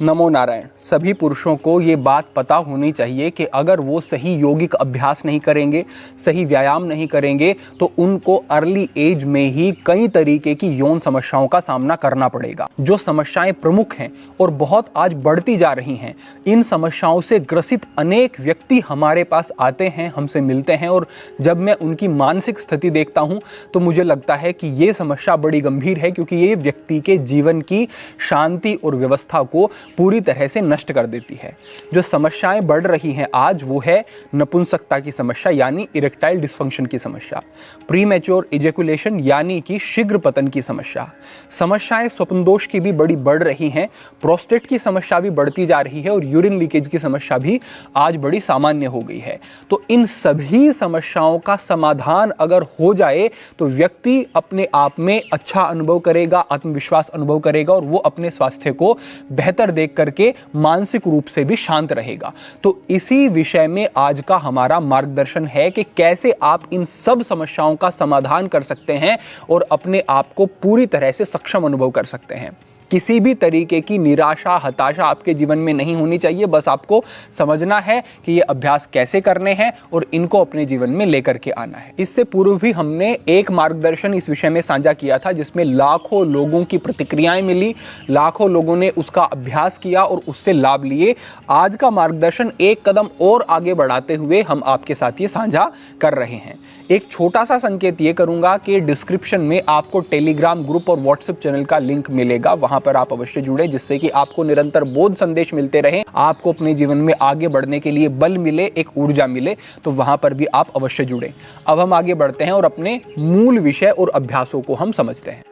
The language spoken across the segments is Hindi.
नमो नारायण। सभी पुरुषों को ये बात पता होनी चाहिए कि अगर वो सही यौगिक अभ्यास नहीं करेंगे, सही व्यायाम नहीं करेंगे, तो उनको अर्ली एज में ही कई तरीके की यौन समस्याओं का सामना करना पड़ेगा। जो समस्याएं प्रमुख हैं और बहुत आज बढ़ती जा रही हैं, इन समस्याओं से ग्रसित अनेक व्यक्ति हमारे पास आते हैं, हमसे मिलते हैं, और जब मैं उनकी मानसिक स्थिति देखता हूं तो मुझे लगता है कि ये समस्या बड़ी गंभीर है, क्योंकि ये व्यक्ति के जीवन की शांति और व्यवस्था को पूरी तरह से नष्ट कर देती है। जो समस्याएं बढ़ रही हैं आज, वो है नपुंसकता की समस्या यानी इरेक्टाइल डिस्फंक्शन की समस्या, प्रीमैच्योर इजैकुलेशन यानी कि शीघ्र पतन की समस्या, समस्याएं स्वप्न दोष की भी बड़ी बढ़ रही हैं, प्रोस्टेट की समस्या भी बढ़ती जा रही है और यूरिन लीकेज की समस्या भी आज बड़ी सामान्य हो गई है। तो इन सभी समस्याओं का समाधान अगर हो जाए तो व्यक्ति अपने आप में अच्छा अनुभव करेगा, आत्मविश्वास अनुभव करेगा और वो अपने स्वास्थ्य को बेहतर देख करके मानसिक रूप से भी शांत रहेगा। तो इसी विषय में आज का हमारा मार्गदर्शन है कि कैसे आप इन सब समस्याओं का समाधान कर सकते हैं और अपने आप को पूरी तरह से सक्षम अनुभव कर सकते हैं। किसी भी तरीके की निराशा, हताशा आपके जीवन में नहीं होनी चाहिए। बस आपको समझना है कि ये अभ्यास कैसे करने हैं और इनको अपने जीवन में लेकर के आना है। इससे पूर्व भी हमने एक मार्गदर्शन इस विषय में साझा किया था, जिसमें लाखों लोगों की प्रतिक्रियाएं मिली, लाखों लोगों ने उसका अभ्यास किया और उससे लाभ लिए। आज का मार्गदर्शन एक कदम और आगे बढ़ाते हुए हम आपके साथ ये साझा कर रहे हैं। एक छोटा सा संकेत ये करूंगा कि डिस्क्रिप्शन में आपको टेलीग्राम ग्रुप और व्हाट्सएप चैनल का लिंक मिलेगा, वहां पर आप अवश्य जुड़े, जिससे कि आपको निरंतर बोध संदेश मिलते रहे, आपको अपने जीवन में आगे बढ़ने के लिए बल मिले, एक ऊर्जा मिले। तो वहां पर भी आप अवश्य जुड़े। अब हम आगे बढ़ते हैं और अपने मूल विषय और अभ्यासों को हम समझते हैं।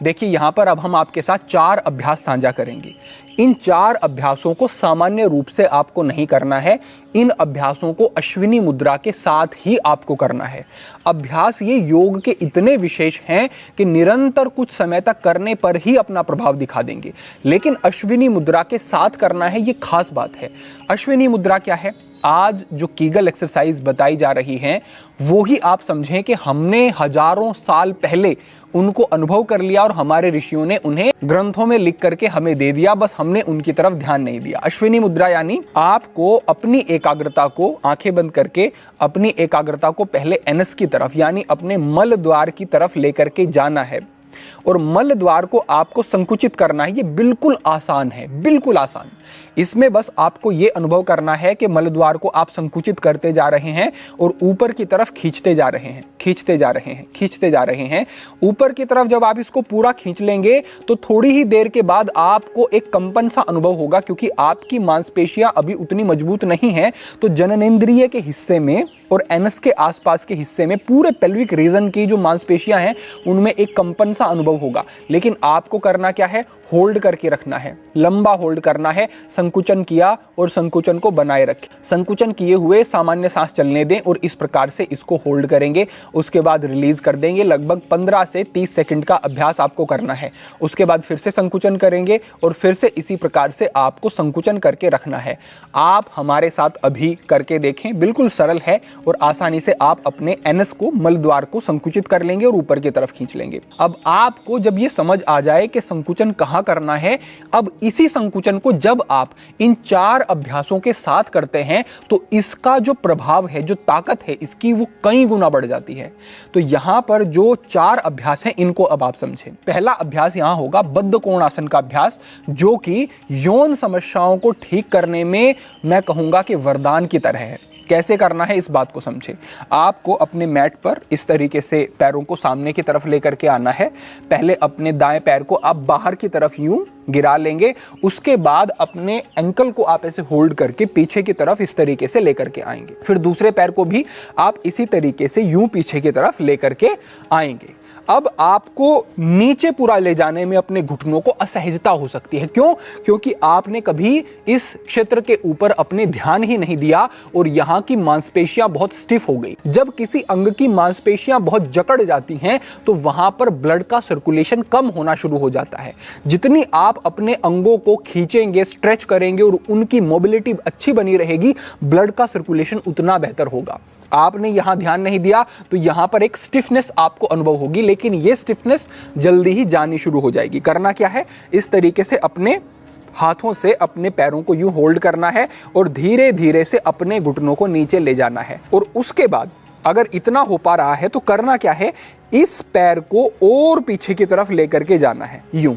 देखिए, यहां पर अब हम आपके साथ 4 अभ्यास साझा करेंगे। इन 4 अभ्यासों को सामान्य रूप से आपको नहीं करना है। इन अभ्यासों को अश्विनी मुद्रा के साथ ही आपको करना है। अभ्यास ये योग के इतने विशेष हैं कि निरंतर कुछ समय तक करने पर ही अपना प्रभाव दिखा देंगे, लेकिन अश्विनी मुद्रा के साथ करना है, ये खास बात है। अश्विनी मुद्रा क्या है? आज जो कीगल एक्सरसाइज बताई जा रही हैं, वो ही आप समझें कि हमने हजारों साल पहले उनको अनुभव कर लिया और हमारे ऋषियों ने उन्हें ग्रंथों में लिख करके हमें दे दिया, बस हमने उनकी तरफ ध्यान नहीं दिया। अश्विनी मुद्रा यानी आपको अपनी एकाग्रता को, आंखें बंद करके अपनी एकाग्रता को पहले एनस की तरफ यानी अपने मल द्वार की तरफ लेकर के जाना है और मल द्वार को आपको संकुचित करना है। ये बिल्कुल आसान है, बिल्कुल आसान। इसमें बस आपको ये अनुभव करना है कि मल द्वार को आप संकुचित करते जा रहे हैं और ऊपर की तरफ खींचते जा रहे हैं, खींचते जा रहे हैं, खींचते जा रहे हैं। ऊपर की तरफ जब आप इसको पूरा खींच लेंगे तो थोड़ी ही देर के बाद आपको एक कंपन सा अनुभव होगा, क्योंकि आपकी मांसपेशियां अभी उतनी मजबूत नहीं है। तो जननेंद्रिय के हिस्से में और एनस के आसपास के हिस्से में, पूरे पेल्विक रीजन की जो मांसपेशियां हैं, उनमें एक कंपन सा अनुभव होगा। लेकिन आपको करना क्या है? होल्ड करके रखना है, लंबा होल्ड करना है। संकुचन किया और संकुचन को बनाए रखें। संकुचन किए हुए सामान्य सांस चलने दें और इस प्रकार से इसको होल्ड करेंगे। उसके बाद रिलीज कर देंगे। लगभग 15 से 30 सेकंड का अभ्यास आपको करना है। उसके बाद फिर से संकुचन करेंगे और फिर से इसी प्रकार से आपको संकुचन करके रखना है। आप हमारे साथ अभी करके देखें, बिल्कुल सरल है और आसानी से आप अपने एनस को, मल द्वार को संकुचित कर लेंगे और ऊपर की तरफ खींच लेंगे। अब आपको जब ये समझ आ जाए कि संकुचन कहां करना है, अब इसी संकुचन को जब आप इन 4 अभ्यासों के साथ करते हैं तो इसका जो प्रभाव है, जो ताकत है इसकी, वो कई गुना बढ़ जाती है। तो यहां पर जो 4 अभ्यास हैं, इनको अब आप समझें। पहला अभ्यास यहां होगा बद्ध कोणासन का अभ्यास, जो कि यौन समस्याओं को ठीक करने में मैं कहूंगा कि वरदान की तरह है। कैसे करना है इस बात को समझे। आपको अपने मैट पर इस तरीके से पैरों को सामने की तरफ लेकर के आना है। पहले अपने दाएं पैर को आप बाहर की तरफ यूं गिरा लेंगे। उसके बाद अपने एंकल को आप ऐसे होल्ड करके पीछे की तरफ इस तरीके से लेकर के आएंगे। फिर दूसरे पैर को भी आप इसी तरीके से यूं पीछे की तरफ लेकर के आएंगे। अब आपको नीचे पूरा ले जाने में अपने घुटनों को असहजता हो सकती है। क्यों? क्योंकि आपने कभी इस क्षेत्र के ऊपर अपने ध्यान ही नहीं दिया और यहाँ की मांसपेशियां बहुत स्टिफ हो गई। जब किसी अंग की मांसपेशियां बहुत जकड़ जाती हैं तो वहां पर ब्लड का सर्कुलेशन कम होना शुरू हो जाता है। जितनी आप अपने अंगों को खींचेंगे, स्ट्रेच करेंगे और उनकी मोबिलिटी अच्छी बनी रहेगी, ब्लड का सर्कुलेशन उतना बेहतर होगा। आपने यहां ध्यान नहीं दिया तो यहां पर एक स्टिफनेस आपको अनुभव होगी, लेकिन ये स्टिफनेस जल्दी ही जानी शुरू हो जाएगी। करना क्या है, इस तरीके से अपने हाथों से अपने पैरों को यूं होल्ड करना है और धीरे धीरे से अपने घुटनों को नीचे ले जाना है। और उसके बाद अगर इतना हो पा रहा है तो करना क्या है, इस पैर को और पीछे की तरफ लेकर के जाना है यूं।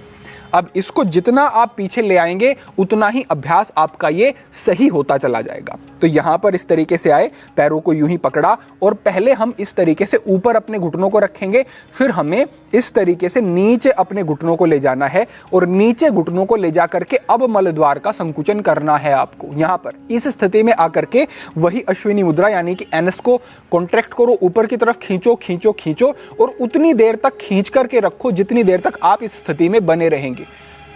अब इसको जितना आप पीछे ले आएंगे उतना ही अभ्यास आपका ये सही होता चला जाएगा। तो यहां पर इस तरीके से आए, पैरों को यूं ही पकड़ा और पहले हम इस तरीके से ऊपर अपने घुटनों को रखेंगे, फिर हमें इस तरीके से नीचे अपने घुटनों को ले जाना है और नीचे घुटनों को ले जा करके अब मलद्वार का संकुचन करना है आपको। यहां पर इस स्थिति में आकर के वही अश्विनी मुद्रा यानी कि एनएस को कॉन्ट्रैक्ट करो, ऊपर की तरफ खींचो खींचो खींचो और उतनी देर तक खींच करके रखो जितनी देर तक आप इस स्थिति में बने रहेंगे।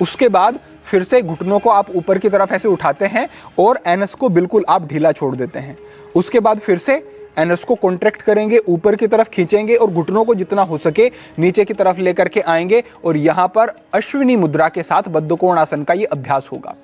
उसके बाद फिर से घुटनों को आप ऊपर की तरफ ऐसे उठाते हैं और एनएस को बिल्कुल आप ढीला छोड़ देते हैं। उसके बाद फिर से एनएस को कॉन्ट्रैक्ट करेंगे, ऊपर की तरफ खींचेंगे और घुटनों को जितना हो सके नीचे की तरफ लेकर के आएंगे और यहां पर अश्विनी मुद्रा के साथ बद्धकोणासन का ये अभ्यास होगा।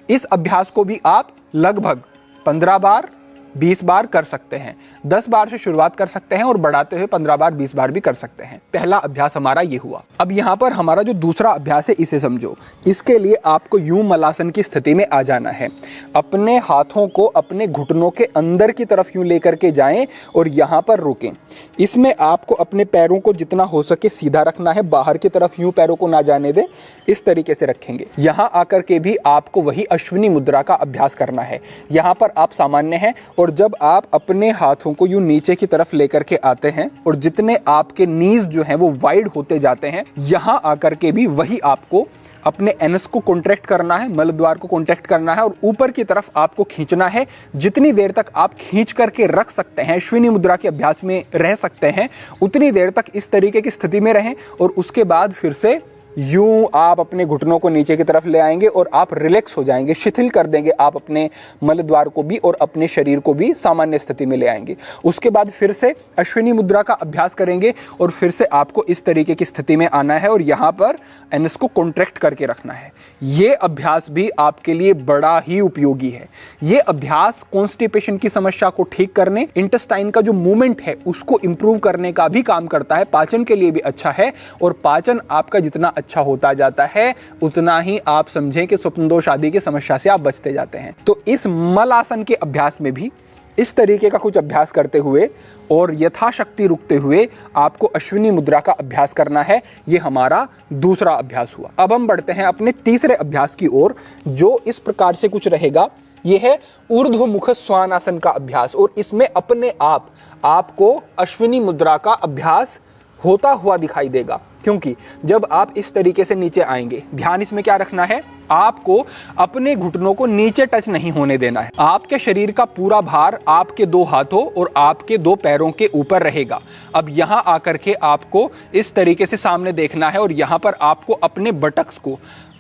इस अभ्यास को भी आप लगभग 15 बार 20 बार कर सकते हैं। 10 बार से शुरुआत कर सकते हैं और बढ़ाते हुए 15 बार 20 बार भी कर सकते हैं। पहला अभ्यास हमारा ये हुआ। अब यहाँ पर हमारा जो दूसरा अभ्यास है इसे समझो। इसके लिए आपको यूं मलासन की स्थिति में आ जाना है। अपने हाथों को अपने घुटनों के अंदर की तरफ यूं लेकर के जाएं और यहाँ पर रुकें। इसमें आपको अपने पैरों को जितना हो सके सीधा रखना है, बाहर की तरफ यूं पैरों को ना जाने दें, इस तरीके से रखेंगे। यहाँ आकर के भी आपको वही अश्विनी मुद्रा का अभ्यास करना है। यहाँ पर आप सामान्य हैं और जब आप अपने हाथों को यूं नीचे की तरफ लेकर के आते हैं और जितने आपके नीज जो हैं वो वाइड होते जाते हैं, यहां आकर के भी वही आपको अपने एनएस को कॉन्ट्रैक्ट करना है, मलद्वार को कॉन्ट्रैक्ट करना है और ऊपर की तरफ आपको खींचना है। जितनी देर तक आप खींच करके रख सकते हैं, अश्विनी मुद्रा के अभ्यास में रह सकते हैं, उतनी देर तक इस तरीके की स्थिति में रहें और उसके बाद फिर से यूं आप अपने घुटनों को नीचे की तरफ ले आएंगे और आप रिलैक्स हो जाएंगे, शिथिल कर देंगे आप अपने मलद्वार को भी और अपने शरीर को भी सामान्य स्थिति में ले आएंगे। उसके बाद फिर से अश्विनी मुद्रा का अभ्यास करेंगे और फिर से आपको इस तरीके की स्थिति में आना है और यहाँ पर एनएस को कॉन्ट्रैक्ट करके रखना है। ये अभ्यास भी आपके लिए बड़ा ही उपयोगी है। ये अभ्यास कॉन्स्टिपेशन की समस्या को ठीक करने, इंटेस्टाइन का जो मूवमेंट है उसको इंप्रूव करने का भी काम करता है, पाचन के लिए भी अच्छा है और पाचन आपका जितना अच्छा होता जाता है उतना ही आप समझें कि स्वप्नदोष आदि की समस्या से आप बचते जाते हैं। तो इस मलासन के अभ्यास में भी इस तरीके का कुछ अभ्यास करते हुए और यथाशक्ति रुकते हुए आपको अश्विनी मुद्रा का अभ्यास करना है। ये हमारा दूसरा अभ्यास हुआ। अब हम बढ़ते हैं अपने तीसरे अभ्यास की ओर, जो इस प्रकार से कुछ रहेगा। ये है ऊर्ध्वमुख श्वानासन का अभ्यास और इसमें अपने आप आपको अश्विनी मुद्रा का अभ्यास होता हुआ दिखाई देगा, क्योंकि जब आप इस तरीके से नीचे आएंगे, ध्यान इसमें क्या रखना है, आपको अपने घुटनों को नीचे टच नहीं होने देना है। आपके शरीर का पूरा भार आपके 2 हाथों और आपके 2 पैरों के ऊपर रहेगा। अब यहां आकर के आपको इस तरीके से सामने देखना है और यहां पर आपको अपने बटक्स को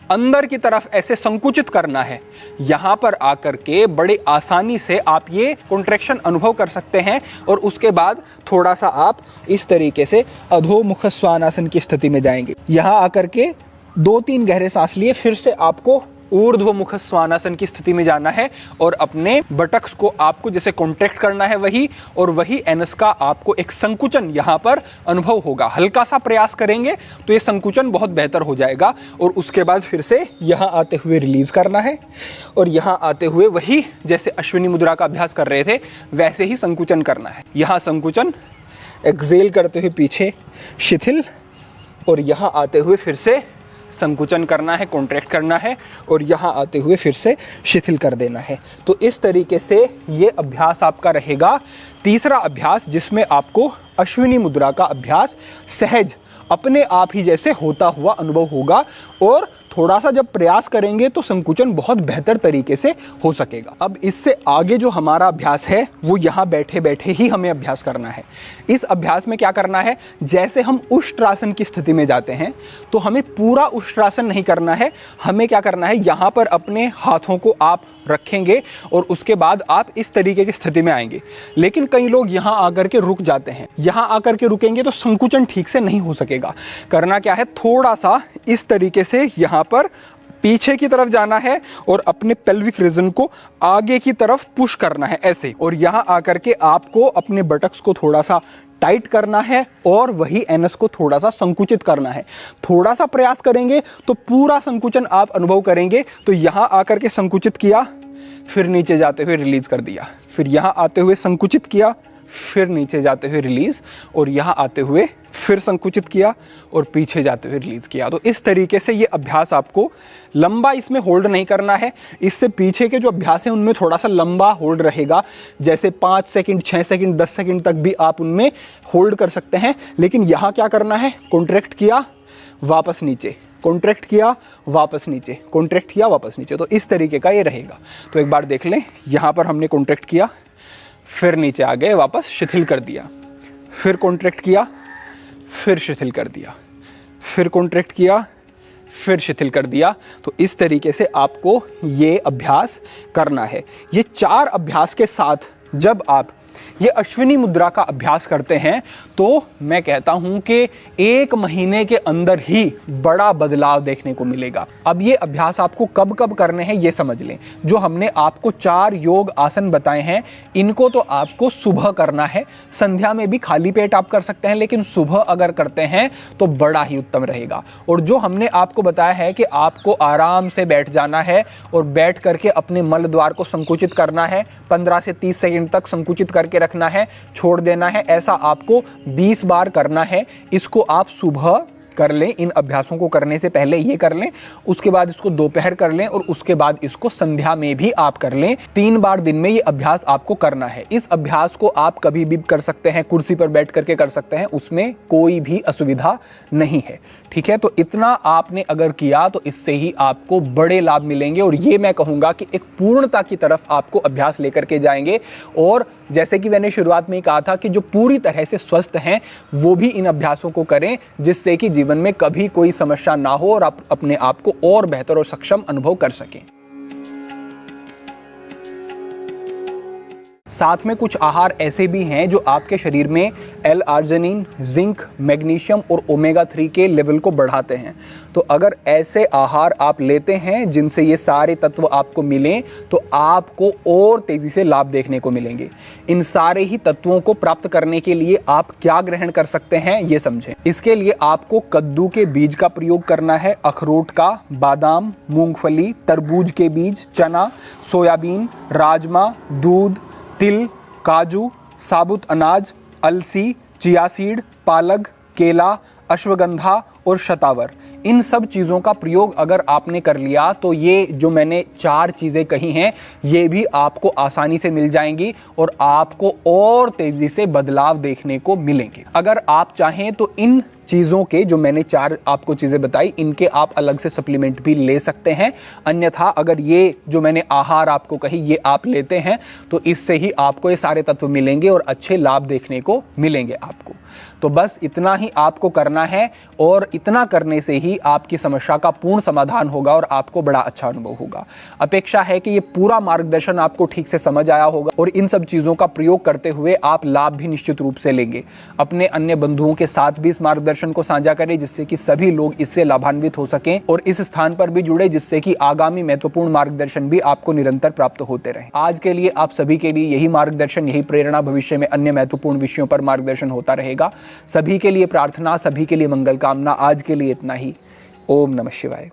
अंदर की तरफ ऐसे संकुचित करना है। यहां पर आकर के बड़े आसानी से आप ये कॉन्ट्रैक्शन अनुभव कर सकते हैं और उसके बाद थोड़ा सा आप इस तरीके से अधोमुख श्वानासन की स्थिति में जाएंगे। यहां आकर के 2-3 गहरे सांस लिए फिर से आपको ऊर्ध्वमुख श्वानासन की स्थिति में जाना है और अपने बटक्स को आपको जैसे कॉन्ट्रैक्ट करना है वही, और वही एनएस का आपको एक संकुचन यहाँ पर अनुभव होगा। हल्का सा प्रयास करेंगे तो ये संकुचन बहुत बेहतर हो जाएगा और उसके बाद फिर से यहाँ आते हुए रिलीज करना है और यहाँ आते हुए वही जैसे अश्विनी मुद्रा का अभ्यास कर रहे थे वैसे ही संकुचन करना है। यहाँ संकुचन, एक्सेल करते हुए पीछे शिथिल और यहाँ आते हुए फिर से संकुचन करना है, कॉन्ट्रैक्ट करना है और यहाँ आते हुए फिर से शिथिल कर देना है। तो इस तरीके से ये अभ्यास आपका रहेगा। तीसरा अभ्यास जिसमें आपको अश्विनी मुद्रा का अभ्यास सहज अपने आप ही जैसे होता हुआ अनुभव होगा और थोड़ा सा जब प्रयास करेंगे तो संकुचन बहुत बेहतर तरीके से हो सकेगा। अब इससे आगे जो हमारा अभ्यास है वो यहाँ बैठे बैठे ही हमें अभ्यास करना है। इस अभ्यास में क्या करना है, जैसे हम उष्ट्रासन की स्थिति में जाते हैं तो हमें पूरा उष्ट्रासन नहीं करना है। हमें क्या करना है, यहाँ पर अपने हाथों को आप रखेंगे और उसके बाद आप इस तरीके की स्थिति में आएंगे। लेकिन कई लोग यहाँ आकर के रुक जाते हैं। यहाँ आकर के रुकेंगे तो संकुचन ठीक से नहीं हो सकेगा। करना क्या है, थोड़ा सा इस तरीके से यहाँ पर पीछे की तरफ जाना है और अपने पेल्विक रीजन को आगे की तरफ पुश करना है ऐसे, और यहां आकर के आपको अपने बटक्स को थोड़ा सा टाइट करना है और वही एनस को थोड़ा सा संकुचित करना है। थोड़ा सा प्रयास करेंगे तो पूरा संकुचन आप अनुभव करेंगे। तो यहां आकर के संकुचित किया, फिर नीचे जाते हुए रिलीज कर दिया, फिर यहां आते हुए संकुचित किया, फिर नीचे जाते हुए रिलीज, और यहां आते हुए फिर संकुचित किया और पीछे जाते हुए रिलीज किया। तो इस तरीके से ये अभ्यास आपको लंबा इसमें होल्ड नहीं करना है। इससे पीछे के जो अभ्यास हैं उनमें थोड़ा सा लंबा होल्ड रहेगा, जैसे 5 सेकंड, 6 सेकंड, 10 सेकंड तक भी आप उनमें होल्ड कर सकते हैं। लेकिन यहां क्या करना है, कॉन्ट्रैक्ट किया, वापस नीचे, कॉन्ट्रैक्ट किया, वापस नीचे, कॉन्ट्रैक्ट किया, वापस नीचे। तो इस तरीके का ये रहेगा। तो एक बार देख लें, यहां पर हमने कॉन्ट्रैक्ट किया, फिर नीचे आ गए, वापस शिथिल कर दिया, फिर कॉन्ट्रैक्ट किया, फिर शिथिल कर दिया, फिर कॉन्ट्रैक्ट किया, फिर शिथिल कर दिया। तो इस तरीके से आपको ये अभ्यास करना है। ये 4 अभ्यास के साथ जब आप ये अश्विनी मुद्रा का अभ्यास करते हैं तो मैं कहता हूं कि 1 महीने के अंदर ही बड़ा बदलाव देखने को मिलेगा। अब ये अभ्यास आपको कब कब करने हैं ये समझ लें। जो हमने आपको 4 योग आसन बताए हैं, इनको तो आपको सुबह करना है। संध्या में भी खाली पेट आप कर सकते हैं, लेकिन सुबह अगर करते हैं तो बड़ा ही उत्तम रहेगा। और जो हमने आपको बताया है कि आपको आराम से बैठ जाना है और बैठ करके अपने मल द्वार को संकुचित करना है, 15 से 30 सेकंड तक संकुचित करके रखना है, छोड़ देना है, ऐसा आपको 20 बार करना है। इसको आप सुबह कर लें, इन अभ्यासों को करने से पहले ये कर लें, उसके बाद इसको दोपहर कर लें और उसके बाद इसको संध्या में भी आप कर लें। 3 बार दिन में ये अभ्यास आपको करना है। इस अभ्यास को आप कभी भी कर सकते हैं, कुर्सी पर बैठ करके कर सकते हैं, उसमें कोई भी असुविधा नहीं है। ठीक है, तो इतना आपने अगर किया तो इससे ही आपको बड़े लाभ मिलेंगे। और ये मैं कहूंगा कि एक पूर्णता की तरफ आपको अभ्यास लेकर के जाएंगे। और जैसे कि मैंने शुरुआत में ही कहा था कि जो पूरी तरह से स्वस्थ हैं वो भी इन अभ्यासों को करें, जिससे कि जीवन में कभी कोई समस्या ना हो और आप अपने आप को और बेहतर और सक्षम अनुभव कर सकें। साथ में कुछ आहार ऐसे भी हैं जो आपके शरीर में L-आर्जिनिन, जिंक, मैग्नीशियम और ओमेगा 3 के लेवल को बढ़ाते हैं। तो अगर ऐसे आहार आप लेते हैं जिनसे ये सारे तत्व आपको मिलें तो आपको और तेजी से लाभ देखने को मिलेंगे। इन सारे ही तत्वों को प्राप्त करने के लिए आप क्या ग्रहण कर सकते हैं ये समझें। इसके लिए आपको कद्दू के बीज का प्रयोग करना है, अखरोट का, बादाम, मूंगफली, तरबूज के बीज, चना, सोयाबीन, राजमा, दूध, तिल, काजू, साबुत अनाज, अलसी, चिया सीड, पालक, केला, अश्वगंधा और शतावर, इन सब चीज़ों का प्रयोग अगर आपने कर लिया तो ये जो मैंने 4 चीज़ें कही हैं ये भी आपको आसानी से मिल जाएंगी और आपको और तेज़ी से बदलाव देखने को मिलेंगे। अगर आप चाहें तो इन चीज़ों के जो मैंने 4 आपको चीज़ें बताई इनके आप अलग से सप्लीमेंट भी ले सकते हैं। अन्यथा अगर ये जो मैंने आहार आपको कही ये आप लेते हैं तो इससे ही आपको ये सारे तत्व मिलेंगे और अच्छे लाभ देखने को मिलेंगे आपको। तो बस इतना ही आपको करना है और इतना करने से ही आपकी समस्या का पूर्ण समाधान होगा और आपको बड़ा अच्छा अनुभव होगा। अपेक्षा है कि ये पूरा मार्गदर्शन आपको ठीक से समझ आया होगा और इन सब चीज़ों का प्रयोग करते हुए आप लाभ भी निश्चित रूप से लेंगे। अपने अन्य बंधुओं के साथ भी इस मार्गदर्शन को साझा करें जिससे कि सभी लोग इससे लाभान्वित हो सकें और इस स्थान पर भी जुड़े जिससे कि आगामी महत्वपूर्ण मार्गदर्शन भी आपको निरंतर प्राप्त होते रहे। आज के लिए आप सभी के लिए यही मार्गदर्शन, यही प्रेरणा, भविष्य में अन्य महत्वपूर्ण विषयों पर मार्गदर्शन होता रहेगा। सभी के लिए प्रार्थना, सभी के लिए मंगल कामना। आज के लिए इतना ही। ओम नमः शिवाय।